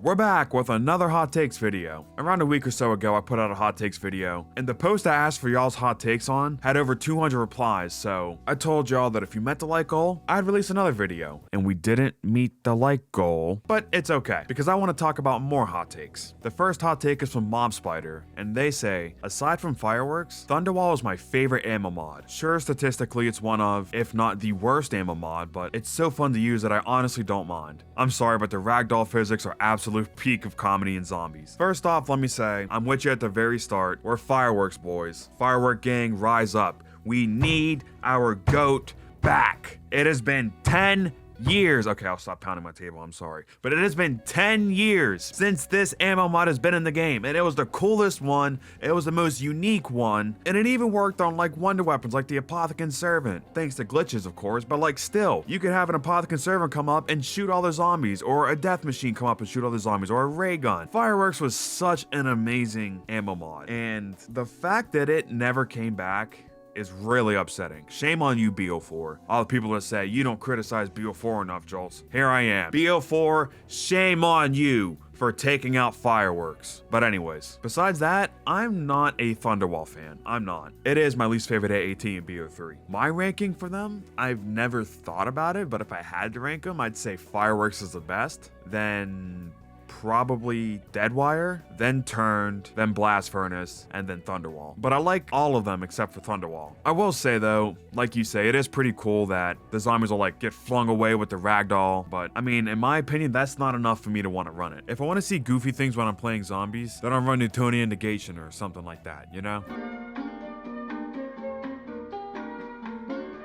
We're back with another hot takes video. Around a week or so ago, I put out a hot takes video, and the post I asked for y'all's hot takes on had over 200 replies, so I told y'all that if you met the like goal, I'd release another video. And we didn't meet the like goal, but it's okay, because I want to talk about more hot takes. The first hot take is from Mob Spider, and they say, aside from fireworks, Thunderwall is my favorite ammo mod. Sure, statistically it's one of, if not the worst ammo mod, but it's so fun to use that I honestly don't mind. I'm sorry, but the ragdoll physics are absolute peak of comedy in zombies. First off, let me say, I'm with you at the very start. We're fireworks boys. Firework gang, rise up. We need our GOAT back. It has been 10 years. Okay, I'll stop pounding my table, I'm sorry. But it has been 10 years since this ammo mod has been in the game, and it was the coolest one, it was the most unique one, and it even worked on like wonder weapons like the Apothecary Servant. Thanks to glitches, of course, but like still, you could have an Apothecary Servant come up and shoot all the zombies, or a death machine come up and shoot all the zombies, or a ray gun. Fireworks was such an amazing ammo mod, and the fact that it never came back is really upsetting. Shame on you, BO4. All the people that say, you don't criticize BO4 enough, Joltz. Here I am. BO4, shame on you for taking out fireworks. But anyways, besides that, I'm not a Thunderwall fan. I'm not. It is my least favorite AAT in BO3. My ranking for them, I've never thought about it, but if I had to rank them, I'd say fireworks is the best, then probably Deadwire, then Turned, then Blast Furnace, and then Thunderwall. But I like all of them except for Thunderwall. I will say though, like you say, it is pretty cool that the zombies will like get flung away with the ragdoll, but I mean, in my opinion, that's not enough for me to want to run it. If I want to see goofy things when I'm playing zombies, then I'll run Newtonian Negation or something like that, you know?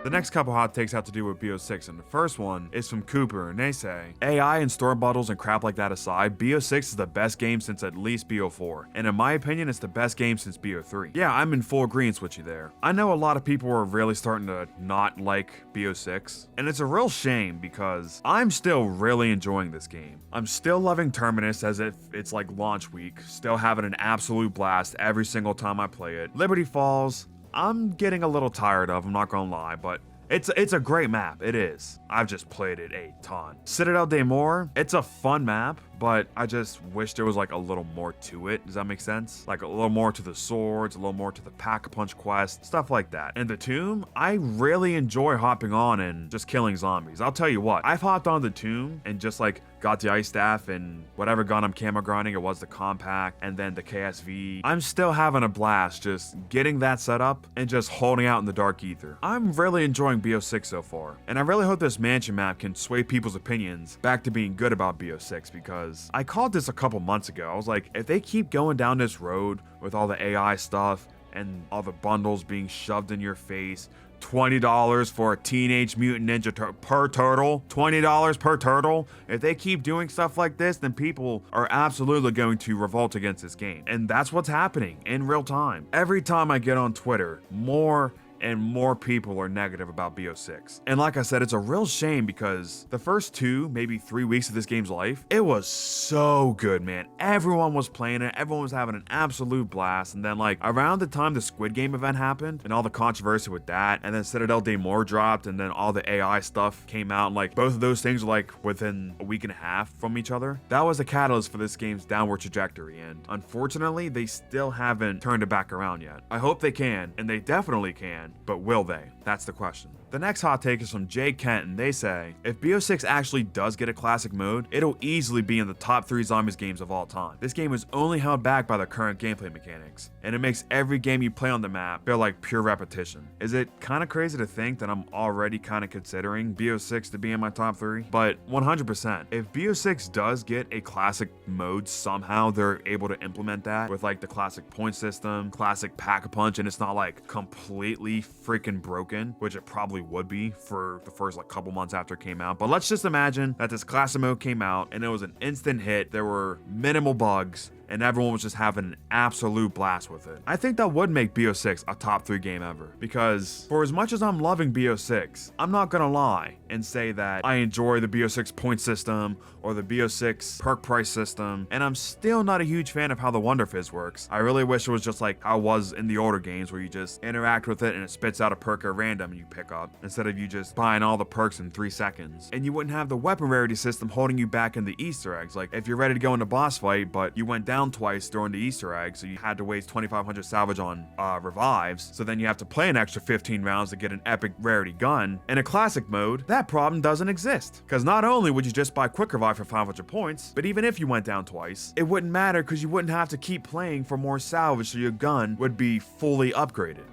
The next couple hot takes have to do with BO6, and the first one is from Cooper, and they say, AI and store bottles and crap like that aside, BO6 is the best game since at least BO4, and in my opinion, it's the best game since BO3. Yeah, I'm in full agreement with you there. I know a lot of people are really starting to not like BO6, and it's a real shame because I'm still really enjoying this game. I'm still loving Terminus as if it's like launch week, still having an absolute blast every single time I play it. Liberty Falls, I'm getting a little tired of, I'm not gonna lie, but it's a great map, it is. I've just played it a ton. Citadel de More, it's a fun map, but I just wish there was like a little more to it. Does that make sense? Like a little more to the swords, a little more to the pack-a-punch quest, stuff like that. And the Tomb, I really enjoy hopping on and just killing zombies. I'll tell you what, I've hopped on the Tomb and just like got the ice staff and whatever gun I'm camo grinding, it was the compact and then the KSV. I'm still having a blast just getting that set up and just holding out in the dark ether. I'm really enjoying BO6 so far, and I really hope this mansion map can sway people's opinions back to being good about BO6, because I called this a couple months ago. I was like, if they keep going down this road with all the AI stuff and all the bundles being shoved in your face, $20 for a Teenage Mutant Ninja per turtle, $20 per turtle. If they keep doing stuff like this, then people are absolutely going to revolt against this game. And that's what's happening in real time. Every time I get on Twitter, more and more people are negative about BO6. And like I said, it's a real shame because the first 2, maybe 3 weeks of this game's life, it was so good, man. Everyone was playing it, everyone was having an absolute blast, and then like around the time the Squid Game event happened, and all the controversy with that, and then Citadel de More dropped, and then all the AI stuff came out, and like both of those things were like within a week and a half from each other. That was the catalyst for this game's downward trajectory, and unfortunately, they still haven't turned it back around yet. I hope they can, and they definitely can, but will they? That's the question. The next hot take is from Jay Kent, and they say, if BO6 actually does get a classic mode, it'll easily be in the top 3 zombies games of all time. This game is only held back by the current gameplay mechanics, and it makes every game you play on the map feel like pure repetition. Is it kind of crazy to think that I'm already kind of considering BO6 to be in my top 3? But 100%, if BO6 does get a classic mode, somehow they're able to implement that with like the classic point system, classic pack-a-punch, and it's not like completely freaking broken, which it probably would be for the first like couple months after it came out. But let's just imagine that this classic mode came out and it was an instant hit. There were minimal bugs and everyone was just having an absolute blast with it. I think that would make BO6 a top 3 game ever, because for as much as I'm loving BO6, I'm not gonna lie and say that I enjoy the BO6 point system or the BO6 perk price system, and I'm still not a huge fan of how the Wonder Fizz works. I really wish it was just like how it was in the older games, where you just interact with it and it spits out a perk at random and you pick up, instead of you just buying all the perks in 3 seconds. And you wouldn't have the weapon rarity system holding you back in the Easter eggs. Like if you're ready to go into boss fight, but you went down twice during the Easter egg, so you had to waste 2,500 salvage on revives, so then you have to play an extra 15 rounds to get an epic rarity gun. In a classic mode, that problem doesn't exist, because not only would you just buy quick revive for 500 points, but even if you went down twice, it wouldn't matter because you wouldn't have to keep playing for more salvage, so your gun would be fully upgraded.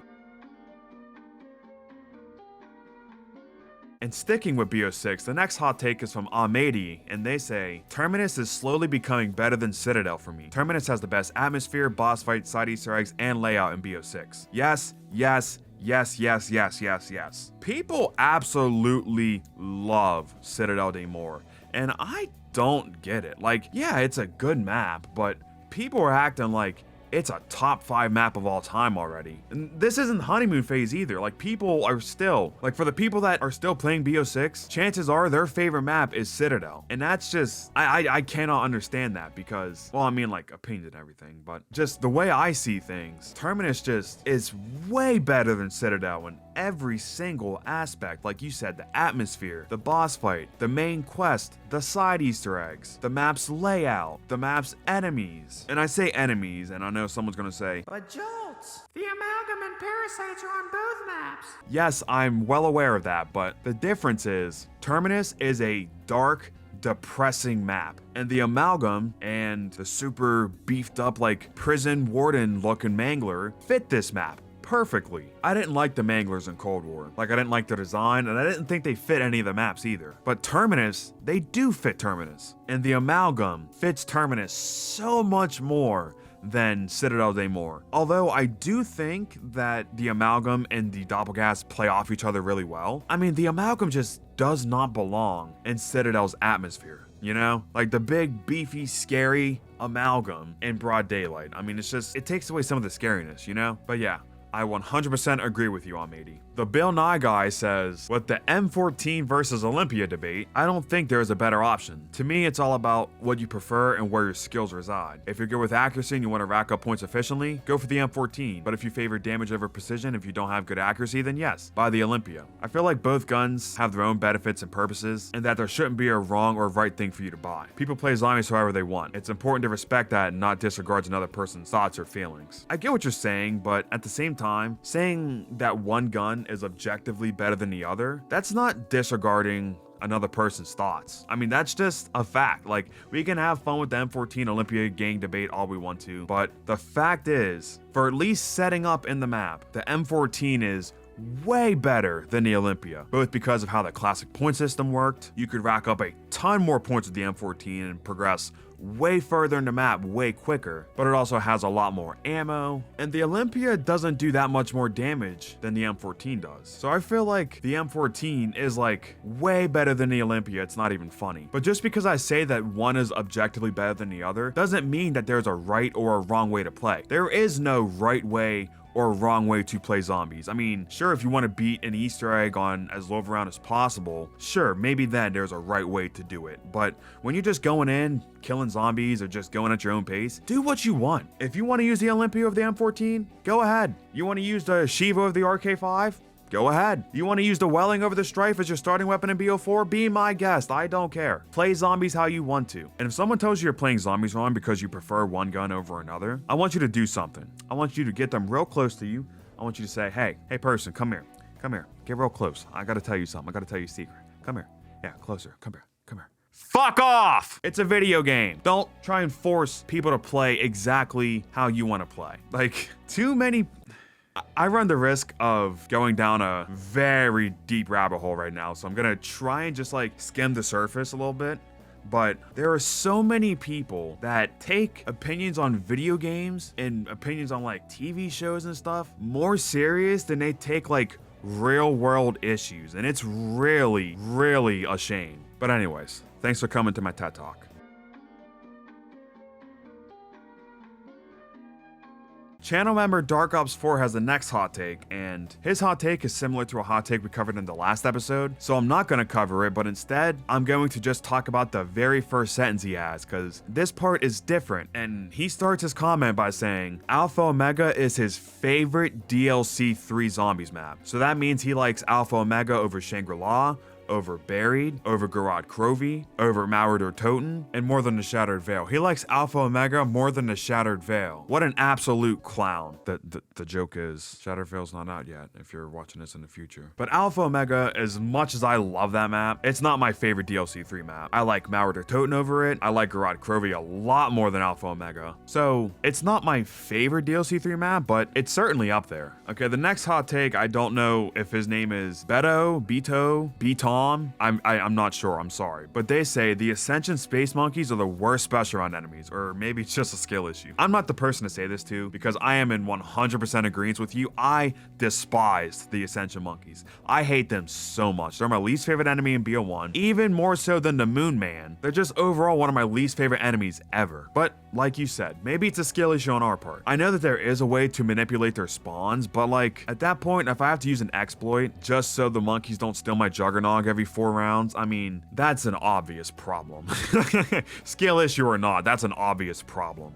And sticking with BO6, the next hot take is from AATs, and they say, Terminus is slowly becoming better than Citadel for me. Terminus has the best atmosphere, boss fight, side Easter eggs, and layout in BO6. Yes, yes, yes, yes, yes, yes, yes. People absolutely love Citadel de More, and I don't get it. Like, yeah, it's a good map, but people are acting like it's a top 5 map of all time already. And this isn't honeymoon phase either. Like, people are still, like, for the people that are still playing BO6, chances are their favorite map is Citadel. And that's just, I cannot understand that, because, well, I mean, like, opinions and everything, but just the way I see things, Terminus just is way better than Citadel in every single aspect. Like you said, the atmosphere, the boss fight, the main quest, the side Easter eggs, the map's layout, the map's enemies. And I say enemies, and I know someone's gonna say, but Joltz, the amalgam and parasites are on both maps. Yes, I'm well aware of that, but the difference is, Terminus is a dark, depressing map, and the amalgam and the super beefed up like prison warden looking mangler fit this map perfectly. I didn't like the manglers in Cold War. Like, I didn't like the design, and I didn't think they fit any of the maps either. But Terminus, they do fit Terminus. And the amalgam fits Terminus so much more than Citadel de More. Although I do think that the amalgam and the doppelgas play off each other really well. I mean, the amalgam just does not belong in Citadel's atmosphere. You know, like the big, beefy, scary amalgam in broad daylight. I mean, it's just, it takes away some of the scariness, you know? But yeah, I 100% agree with you, AATs. The Bill Nye guy says, with the M14 versus Olympia debate, I don't think there is a better option. To me, it's all about what you prefer and where your skills reside. If you're good with accuracy and you want to rack up points efficiently, go for the M14. But if you favor damage over precision, if you don't have good accuracy, then yes, buy the Olympia. I feel like both guns have their own benefits and purposes, and that there shouldn't be a wrong or right thing for you to buy. People play zombies however they want. It's important to respect that and not disregard another person's thoughts or feelings. I get what you're saying, but at the same time, saying that one gun is objectively better than the other, that's not disregarding another person's thoughts. I mean, that's just a fact. Like, we can have fun with the M14 Olympia gang debate all we want to, but the fact is, for at least setting up in the map, the M14 is way better than the Olympia, both because of how the classic point system worked. You could rack up a ton more points with the M14 and progress way further in the map way quicker, but it also has a lot more ammo, and the Olympia doesn't do that much more damage than the M14 does. So I feel like the M14 is like way better than the Olympia. It's not even funny. But just because I say that one is objectively better than the other doesn't mean that there's a right or a wrong way to play. There is no right way or wrong way to play zombies. I mean, sure, if you want to beat an Easter egg on as low of a round as possible, sure, maybe then there's a right way to do it. But when you're just going in, killing zombies, or just going at your own pace, do what you want. If you want to use the Olympia of the M14, go ahead. You want to use the Shiva of the RK5? Go ahead. You want to use the Welling over the Strife as your starting weapon in BO4? Be my guest. I don't care. Play zombies how you want to. And if someone tells you you're playing zombies wrong because you prefer one gun over another, I want you to do something. I want you to get them real close to you. I want you to say, hey person, come here. Come here. Get real close. I gotta tell you something. I gotta tell you a secret. Come here. Yeah, closer. Come here. Come here. Fuck off! It's a video game. Don't try and force people to play exactly how you want to play. Like, too many... I run the risk of going down a very deep rabbit hole right now, so I'm gonna try and just like skim the surface a little bit. But there are so many people that take opinions on video games and opinions on like TV shows and stuff more serious than they take like real world issues, and it's really, really a shame. But anyways, thanks for coming to my TED Talk. Channel member Dark Ops 4 has the next hot take, and his hot take is similar to a hot take we covered in the last episode, so I'm not going to cover it, but instead, I'm going to just talk about the very first sentence he has, because this part is different, and he starts his comment by saying, Alpha Omega is his favorite DLC 3 Zombies map. So that means he likes Alpha Omega over Shangri-La, over Buried, over Garad Krovi, over Mauer Toten, and more than the Shattered Veil. He likes Alpha Omega more than the Shattered Veil. What an absolute clown. The joke is, Shattered Veil's not out yet, if you're watching this in the future. But Alpha Omega, as much as I love that map, it's not my favorite DLC 3 map. I like Mauer Toten over it. I like Garad Krovi a lot more than Alpha Omega. So, it's not my favorite DLC 3 map, but it's certainly up there. Okay, the next hot take, I don't know if his name is Beto, I'm not sure, I'm sorry. But they say the Ascension Space Monkeys are the worst special round enemies, or maybe it's just a skill issue. I'm not the person to say this to, because I am in 100% agreement with you. I despise the Ascension Monkeys. I hate them so much. They're my least favorite enemy in BO1, even more so than the Moon Man. They're just overall one of my least favorite enemies ever. But like you said, maybe it's a skill issue on our part. I know that there is a way to manipulate their spawns, but like, at that point, if I have to use an exploit just so the monkeys don't steal my Juggernog every 4 rounds, I mean, that's an obvious problem. Skill issue or not, that's an obvious problem.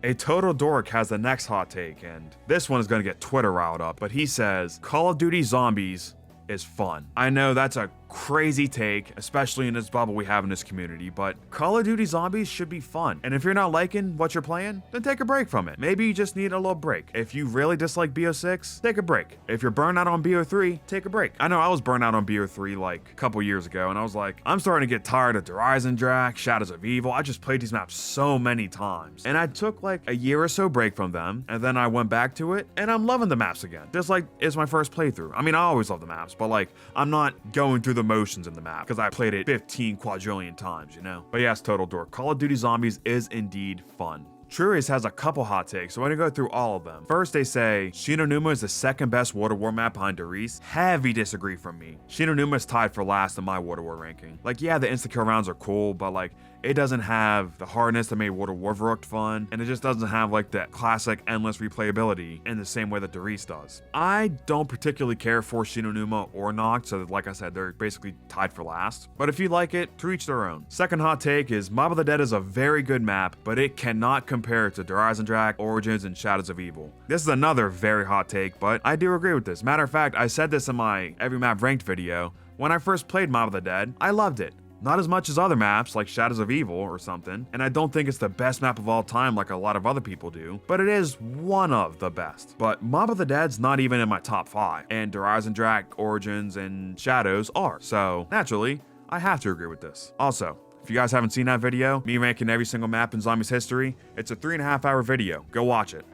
A Total Dork has the next hot take, and this one is going to get Twitter riled up, but he says, Call of Duty Zombies is fun. I know that's a crazy take, especially in this bubble we have in this community, but Call of Duty Zombies should be fun. And if you're not liking what you're playing, then take a break from it. Maybe you just need a little break. If you really dislike BO6, take a break. If you're burnt out on BO3, take a break. I know I was burnt out on BO3 like a couple years ago, and I was like, I'm starting to get tired of Eisendrache, Shadows of Evil. I just played these maps so many times. And I took like a year or so break from them, and then I went back to it, and I'm loving the maps again. Just like it's my first playthrough. I mean, I always love the maps, but like, I'm not going through the motions in the map because I played it 15 quadrillion times, you know? But yes, Total Dork, Call of Duty Zombies is indeed fun. Trurious has a couple hot takes, so I'm gonna go through all of them. First, they say, Shinonuma is the second best Water War map behind Riese. Heavy disagree from me. Shinonuma is tied for last in my Water War ranking. Like, yeah, the insta-kill rounds are cool, but like, it doesn't have the hardness that made Water War Verrückt fun, and it just doesn't have like that classic endless replayability in the same way that Riese does. I don't particularly care for Shinonuma or Noct, so like I said, they're basically tied for last. But if you like it, to each their own. Second hot take is Mob of the Dead is a very good map, but it cannot compare to Eisendrache, Origins, and Shadows of Evil. This is another very hot take, but I do agree with this. Matter of fact, I said this in my Every Map Ranked video. When I first played Mob of the Dead, I loved it. Not as much as other maps like Shadows of Evil or something, and I don't think it's the best map of all time like a lot of other people do, but it is one of the best. But Mob of the Dead's not even in my top 5, and Eisendrache, Origins, and Shadows are, so naturally, I have to agree with this. Also, if you guys haven't seen that video, me ranking every single map in Zombies history, it's a 3.5-hour video. Go watch it.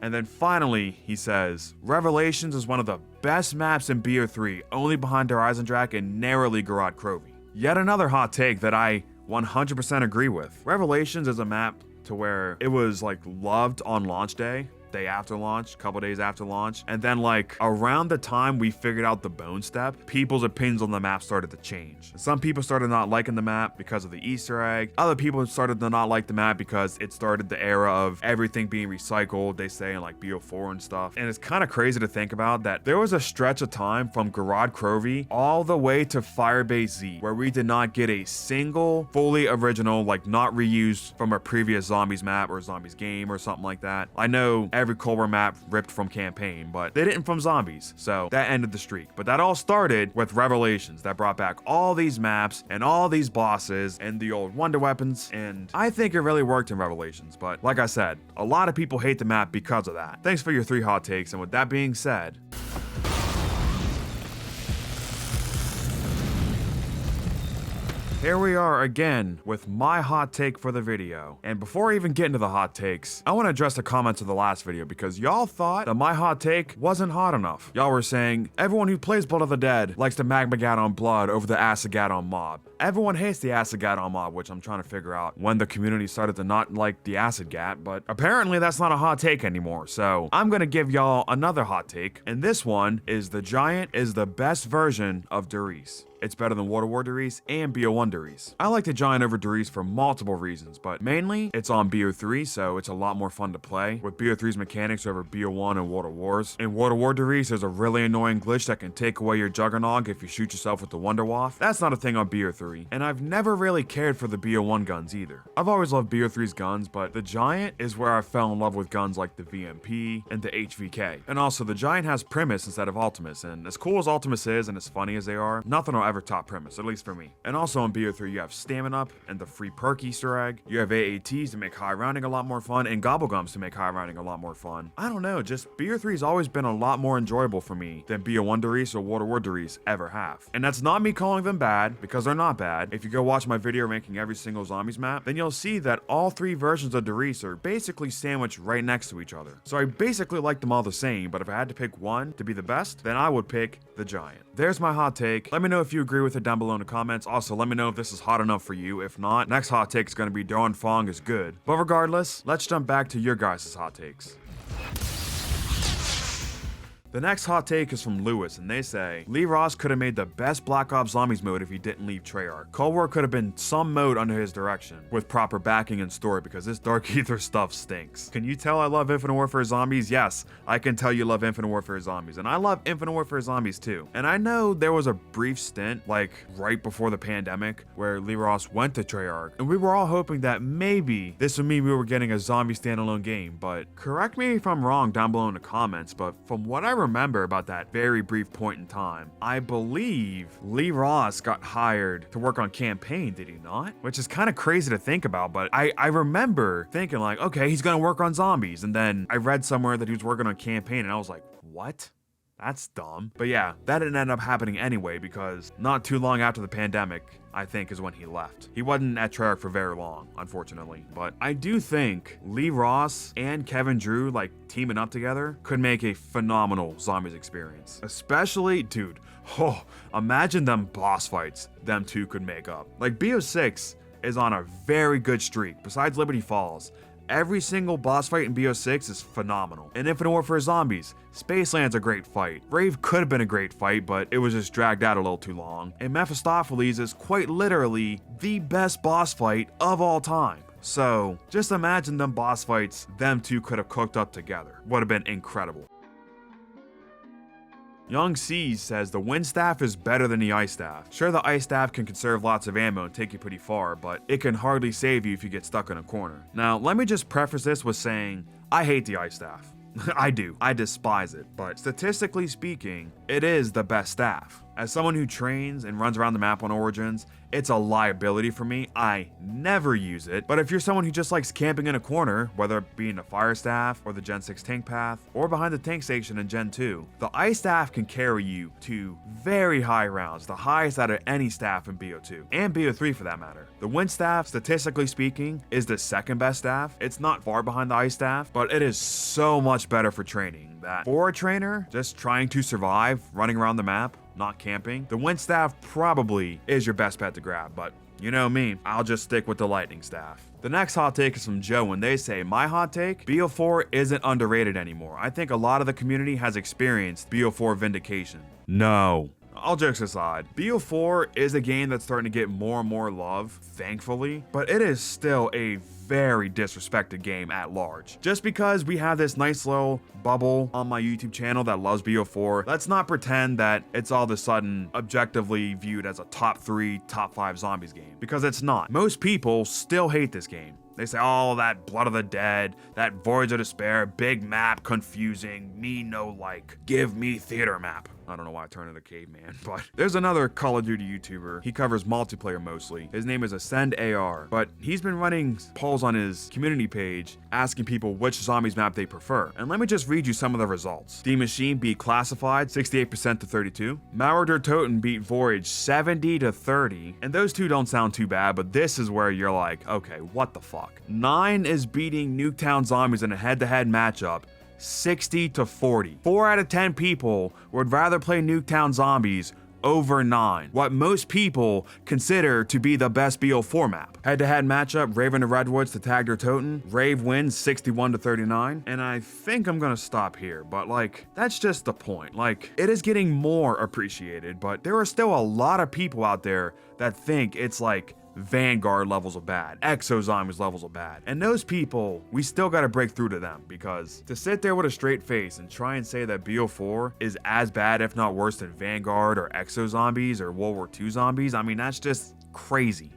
And then finally, he says, Revelations is one of the best maps in BO3, only behind Eisendrache and narrowly Garad Krovi. Yet another hot take that I 100% agree with. Revelations is a map to where it was like loved on launch day after launch, couple days after launch, and then like around the time we figured out the bone step, people's opinions on the map started to change. Some people started not liking the map because of the Easter egg. Other people started to not like the map because it started the era of everything being recycled, they say, in like BO4 and stuff. And it's kind of crazy to think about that there was a stretch of time from Garad Krovi all the way to Firebase Z where we did not get a single fully original, like not reused from a previous Zombies map or Zombies game or something like that. I know every Cold War map ripped from campaign, but they didn't from Zombies, so that ended the streak. But that all started with Revelations that brought back all these maps and all these bosses and the old wonder weapons, and I think it really worked in Revelations. But like I said, a lot of people hate the map because of that. Thanks for your 3 hot takes, and with that being said, here we are again with my hot take for the video. And before I even get into the hot takes, I want to address the comments of the last video because y'all thought that my hot take wasn't hot enough. Y'all were saying, everyone who plays Blood of the Dead likes the Magma Gaddon Blood over the Acid Gaddon mob. Everyone hates the Acid Gaddon mob, which I'm trying to figure out when the community started to not like the Acid Gat, but apparently that's not a hot take anymore. So I'm gonna give y'all another hot take, and this one is the Giant is the best version of Riese. It's better than Water War Riese and BO1 Riese. I like the Giant over Riese for multiple reasons, but mainly it's on BO3, so it's a lot more fun to play with BO3's mechanics over BO1 and Water Wars. In Water War Riese, there's a really annoying glitch that can take away your Juggernog if you shoot yourself with the Wonder Waff. That's not a thing on BO3, and I've never really cared for the BO1 guns either. I've always loved BO3's guns, but the Giant is where I fell in love with guns like the VMP and the HVK. And also, the Giant has Primus instead of Ultimus, and as cool as Ultimus is and as funny as they are, nothing will ever top Primus, at least for me. And also on BO3, you have Stamina Up and the free perk Easter egg. You have AATs to make high rounding a lot more fun, and Gobblegums to make high rounding a lot more fun. I don't know, just BO3 has always been a lot more enjoyable for me than BO1 Riese or Water War Riese ever have. And that's not me calling them bad, because they're not bad. If you go watch my video ranking every single zombies map, then you'll see that all three versions of Riese are basically sandwiched right next to each other. So I basically like them all the same, but if I had to pick one to be the best, then I would pick the Giant. There's my hot take. Let me know if you agree with it down below in the comments. Also, let me know if this is hot enough for you. If not, next hot take is going to be Dawn Fong is good. But regardless, let's jump back to your guys' hot takes. The next hot take is from Lewis, and they say, Lee Ross could have made the best Black Ops Zombies mode if he didn't leave Treyarch. Cold War could have been some mode under his direction, with proper backing and story, because this Dark Ether stuff stinks. Can you tell I love Infinite Warfare Zombies? Yes, I can tell you love Infinite Warfare Zombies, and I love Infinite Warfare Zombies too. And I know there was a brief stint, like right before the pandemic, where Lee Ross went to Treyarch, and we were all hoping that maybe this would mean we were getting a zombie standalone game, but correct me if I'm wrong down below in the comments, but from what I remember about that very brief point in time, I believe Lee Ross got hired to work on campaign, did he not? Which is kind of crazy to think about, but I remember thinking like, okay, he's gonna work on zombies, and then I read somewhere that he was working on campaign, and I was like, what? That's dumb. But yeah, that didn't end up happening anyway, because not too long after the pandemic, I think, is when he left. He wasn't at Treyarch for very long, unfortunately. But I do think Lee Ross and Kevin Drew, like, teaming up together could make a phenomenal zombies experience. Especially, dude, imagine them boss fights them two could make up. Like, BO6 is on a very good streak, besides Liberty Falls. Every single boss fight in BO6 is phenomenal. In Infinite Warfare Zombies, Spaceland's a great fight. Brave could have been a great fight, but it was just dragged out a little too long. And Mephistopheles is quite literally the best boss fight of all time. So, just imagine them boss fights them two could have cooked up together. Would have been incredible. Young Seas says the Wind Staff is better than the Ice Staff. Sure, the Ice Staff can conserve lots of ammo and take you pretty far, but it can hardly save you if you get stuck in a corner. Now, let me just preface this with saying, I hate the Ice Staff. I do. I despise it, but statistically speaking, it is the best staff. As someone who trains and runs around the map on Origins, it's a liability for me. I never use it. But if you're someone who just likes camping in a corner, whether it be in the Fire Staff or the Gen 6 tank path or behind the tank station in Gen 2, the Ice Staff can carry you to very high rounds, the highest out of any staff in BO2 and BO3 for that matter. The Wind Staff, statistically speaking, is the second best staff. It's not far behind the Ice Staff, but it is so much better for training that for a trainer just trying to survive, running around the map, not camping, the Wind Staff probably is your best bet to grab, but you know me, I'll just stick with the Lightning Staff. The next hot take is from Joe, and they say, my hot take, BO4 isn't underrated anymore. I think a lot of the community has experienced BO4 vindication. No. All jokes aside, BO4 is a game that's starting to get more and more love, thankfully, but it is still a very disrespected game at large. Just because we have this nice little bubble on my YouTube channel that loves BO4, let's not pretend that it's all of a sudden objectively viewed as a top 3, top 5 zombies game, because it's not. Most people still hate this game. They say, oh, that Blood of the Dead, that Voids of Despair, big map, confusing, me no like, give me theater map. I don't know why I turned into caveman, but there's another Call of Duty YouTuber. He covers multiplayer mostly. His name is Ascend AR, but he's been running polls on his community page asking people which zombies map they prefer. And let me just read you some of the results. The Machine beat Classified 68% to 32. Mauer der Toten beat Voyage 70 to 30. And those two don't sound too bad, but this is where you're like, okay, what the fuck? 9 is beating Nuketown Zombies in a head-to-head matchup 60 to 40. 4 out of 10 people would rather play Nuketown Zombies over 9, what most people consider to be the best BO4 map. Head-to-head matchup, Raven to Redwoods to Tag or Toten. Rave wins 61-39, and I think I'm gonna stop here, but like, that's just the point. Like, it is getting more appreciated, but there are still a lot of people out there that think it's like Vanguard levels of bad, Exo Zombies levels of bad. And those people, we still gotta break through to them, because to sit there with a straight face and try and say that BO4 is as bad, if not worse, than Vanguard or Exo Zombies or World War II Zombies, I mean, that's just crazy.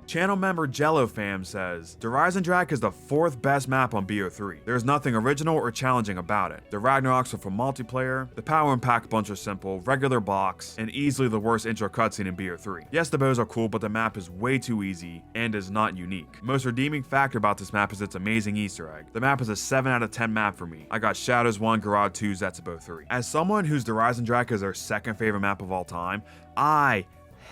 Channel member JelloFam says, the Eisendrache is the 4th best map on BO3. There's nothing original or challenging about it. The Ragnaroks are for multiplayer, the power and pack bunch are simple, regular box, and easily the worst intro cutscene in BO3. Yes, the bows are cool, but the map is way too easy and is not unique. Most redeeming factor about this map is its amazing Easter egg. The map is a 7 out of 10 map for me. I got Shadows 1, Garage 2, Zetsubo 3. As someone whose the Eisendrache is their 2nd favorite map of all time, I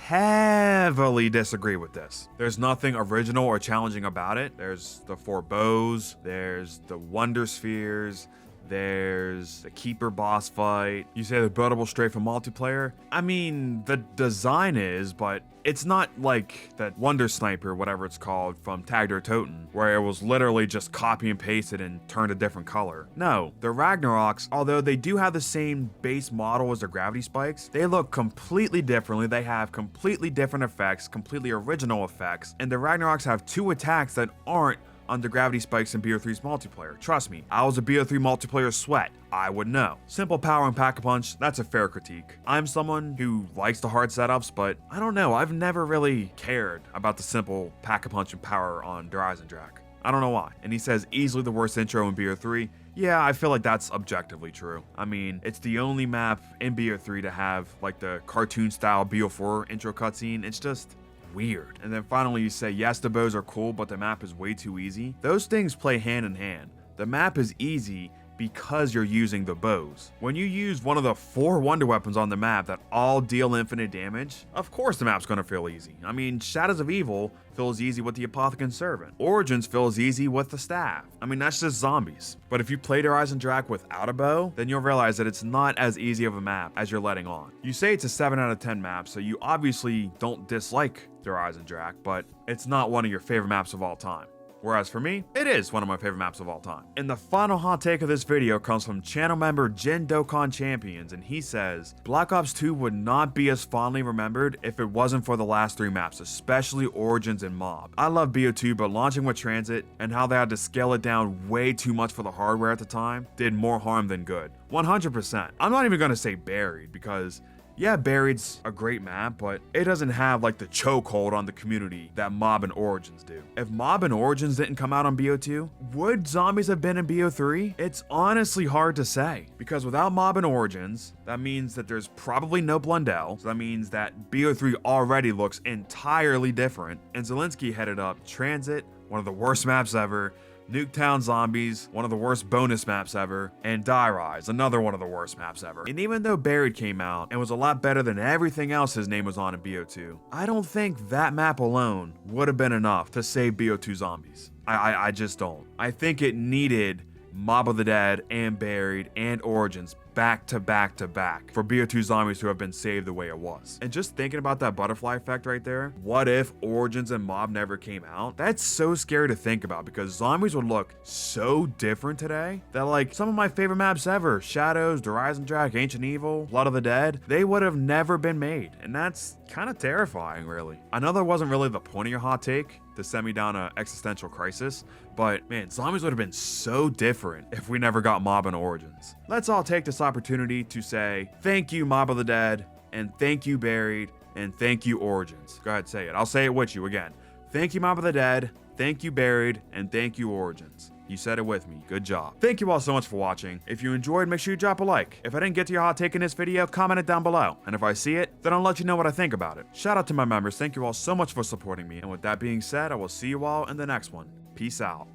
heavily disagree with this. There's nothing original or challenging about it. There's the 4 bows, there's the Wonder Spheres, there's the Keeper boss fight. You say they're buildable straight for multiplayer? I mean, the design is, but it's not like that Wonder Sniper, whatever it's called, from Tag or Toten, where it was literally just copy and pasted and turned a different color. No, the Ragnaroks, although they do have the same base model as the gravity spikes, they look completely differently. They have completely different effects, completely original effects, and the Ragnaroks have 2 attacks that aren't under gravity spikes in BO3's multiplayer. Trust me, I was a BO3 multiplayer sweat. I would know. Simple power and pack-a-punch, that's a fair critique. I'm someone who likes the hard setups, but I don't know, I've never really cared about the simple pack-a-punch and power on Der Eisendrache. I don't know why. And he says easily the worst intro in BO3. Yeah, I feel like that's objectively true. I mean, it's the only map in BO3 to have like the cartoon-style BO4 intro cutscene. It's just weird. And then finally you say, yes, the bows are cool, but the map is way too easy. Those things play hand in hand. The map is easy because you're using the bows. When you use one of the 4 wonder weapons on the map that all deal infinite damage, of course the map's gonna feel easy. I mean, Shadows of Evil feels easy with the Apothecant Servant. Origins feels easy with the staff. I mean, that's just zombies. But if you play Der Eisendrache without a bow, then you'll realize that it's not as easy of a map as you're letting on. You say it's a 7 out of 10 map, so you obviously don't dislike Der Eisendrache, but it's not one of your favorite maps of all time. Whereas for me, it is one of my favorite maps of all time. And the final hot take of this video comes from channel member Jin Dokkan Champions, and he says, Black Ops 2 would not be as fondly remembered if it wasn't for the last 3 maps, especially Origins and Mob. I love BO2, but launching with Transit and how they had to scale it down way too much for the hardware at the time did more harm than good. 100%. I'm not even gonna say Buried, because yeah, Buried's a great map, but it doesn't have like the chokehold on the community that Mob and Origins do. If Mob and Origins didn't come out on BO2, would zombies have been in BO3? It's honestly hard to say, because without Mob and Origins, that means that there's probably no Blundell, so that means that BO3 already looks entirely different, and Zelensky headed up Transit, one of the worst maps ever, Nuketown Zombies, one of the worst bonus maps ever, and Die Rise, another one of the worst maps ever. And even though Buried came out and was a lot better than everything else his name was on in BO2, I don't think that map alone would have been enough to save BO2 Zombies. I just don't. I think it needed Mob of the Dead and Buried and Origins back to back to back for BO2 Zombies to have been saved the way it was. And just thinking about that butterfly effect right there, what if Origins and Mob never came out? That's so scary to think about, because zombies would look so different today that like some of my favorite maps ever, Shadows, Der Eisendrache, Ancient Evil, Blood of the Dead, they would have never been made. And that's kind of terrifying, really. I know that wasn't really the point of your hot take, to send me down an existential crisis, but man, zombies would have been so different if we never got Mob and Origins. Let's all take this opportunity to say thank you, Mob of the Dead, and thank you, Buried, and thank you, Origins. Go ahead, say it. I'll say it with you again. Thank you, Mob of the Dead, thank you, Buried, and thank you, Origins. You said it with me. Good job. Thank you all so much for watching. If you enjoyed, make sure you drop a like. If I didn't get to your hot take in this video, comment it down below. And if I see it, then I'll let you know what I think about it. Shout out to my members. Thank you all so much for supporting me. And with that being said, I will see you all in the next one. Peace out.